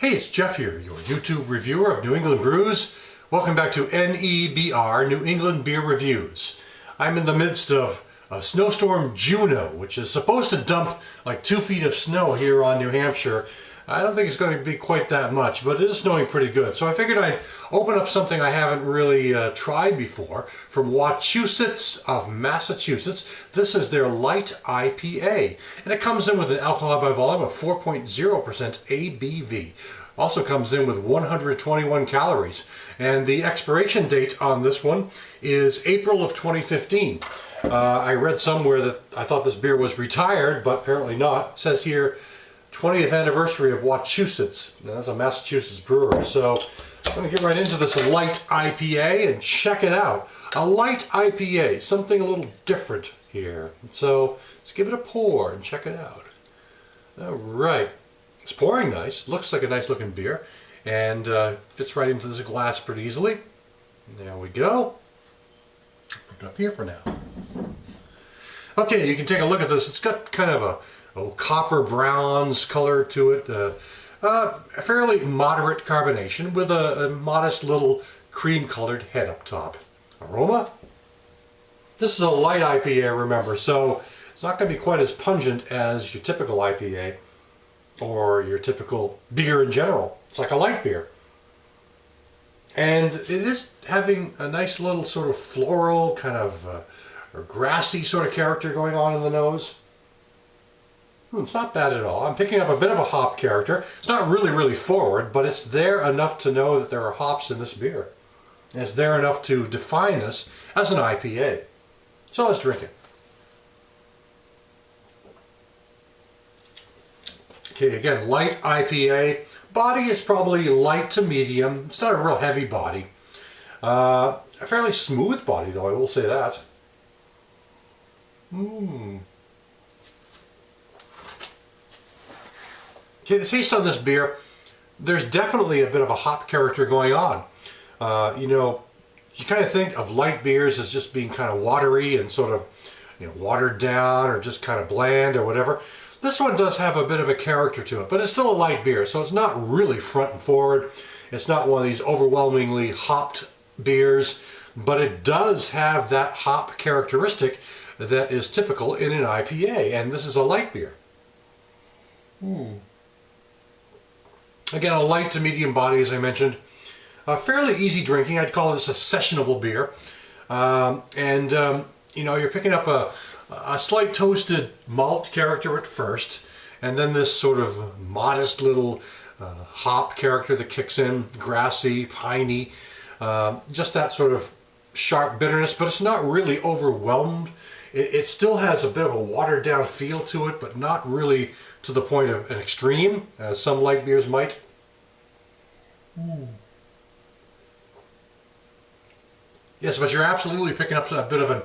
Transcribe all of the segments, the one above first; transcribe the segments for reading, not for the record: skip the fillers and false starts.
Hey, it's Jeff here, your YouTube reviewer of New England brews. Welcome back to NEBR, New England Beer Reviews. I'm in the midst of a snowstorm Juno, which is supposed to dump like 2 feet of snow here on New Hampshire. I don't think it's going to be quite that much, but it is snowing pretty good. So I figured I'd open up something I haven't really tried before from Wachusett of Massachusetts. This is their Light IPA, and it comes in with an alcohol by volume of 4.0% ABV. Also comes in with 121 calories, and the expiration date on this one is April of 2015. I read somewhere that I thought this beer was retired, but apparently not. It says here 20th anniversary of Wachusett. Now, that's a Massachusetts brewery. So I'm going to get right into this Light IPA and check it out. A Light IPA, something a little different here. So let's give it a pour and check it out. All right. It's pouring nice. Looks like a nice looking beer. And fits right into this glass pretty easily. There we go. Put it up here for now. Okay, you can take a look at this. It's got kind of a copper bronze color to it. A fairly moderate carbonation with a modest little cream colored head up top. Aroma? This is a light IPA, remember, so it's not going to be quite as pungent as your typical IPA or your typical beer in general. It's like a light beer. And it is having a nice little sort of floral, kind of or grassy sort of character going on in the nose. It's not bad at all. I'm picking up a bit of a hop character. It's not really forward, but it's there enough to know that there are hops in this beer. And it's there enough to define this as an IPA. So let's drink it. Okay, again, light IPA. Body is probably light to medium. It's not a real heavy body. A fairly smooth body, though, I will say that. Okay, the taste on this beer, there's definitely a bit of a hop character going on. You know, you kind of think of light beers as just being kind of watery and sort of, you know, watered down or just kind of bland or whatever. This one does have a bit of a character to it, but it's still a light beer, so it's not really front and forward. It's not one of these overwhelmingly hopped beers, but it does have that hop characteristic that is typical in an IPA, and this is a light beer. Again, a light to medium body, as I mentioned. Fairly easy drinking. I'd call this a sessionable beer. You know, you're picking up a slight toasted malt character at first, and then this sort of modest little hop character that kicks in, grassy, piney, just that sort of sharp bitterness, but it's not really overwhelmed. It still has a bit of a watered down feel to it, but not really to the point of an extreme, as some light beers might. Yes, but you're absolutely picking up a bit of a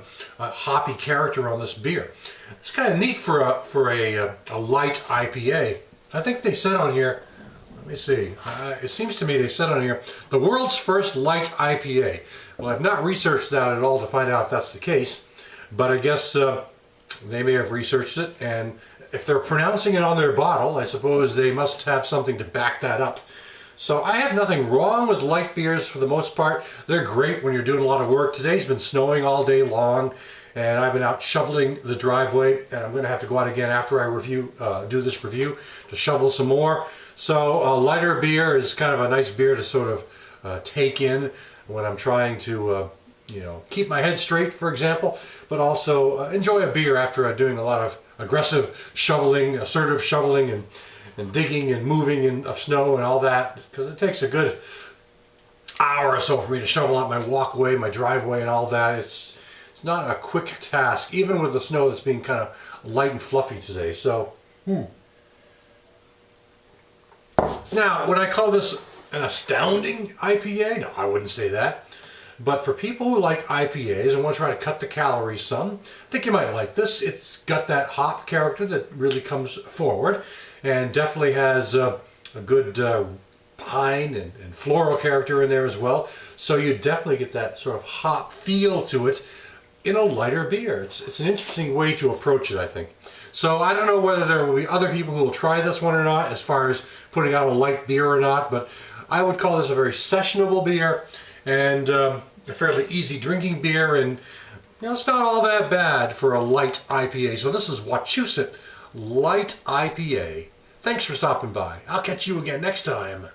hoppy character on this beer. It's kind of neat for a light IPA. I think they said on here, let me see, it seems to me they said on here, the world's first light IPA. Well, I've not researched that at all to find out if that's the case. But I guess they may have researched it, and if they're pronouncing it on their bottle, I suppose they must have something to back that up. So I have nothing wrong with light beers for the most part. They're great when you're doing a lot of work. Today's been snowing all day long, and I've been out shoveling the driveway, and I'm going to have to go out again after I do this review to shovel some more. So a lighter beer is kind of a nice beer to sort of take in when I'm trying to you know, keep my head straight, for example, but also enjoy a beer after doing a lot of aggressive shoveling, assertive shoveling, and digging and moving of snow and all that, because it takes a good hour or so for me to shovel out my walkway, my driveway, and all that. It's not a quick task, even with the snow that's being kind of light and fluffy today. So, Now, would I call this an astounding IPA? No, I wouldn't say that. But for people who like IPAs and want to try to cut the calories some, I think you might like this. It's got that hop character that really comes forward, and definitely has a good pine and floral character in there as well. So you definitely get that sort of hop feel to it in a lighter beer. It's an interesting way to approach it, I think. So I don't know whether there will be other people who will try this one or not, as far as putting out a light beer or not, but I would call this a very sessionable beer, and a fairly easy drinking beer, and it's not all that bad for a light IPA. So this is Wachusett Light IPA. Thanks for stopping by. I'll catch you again next time.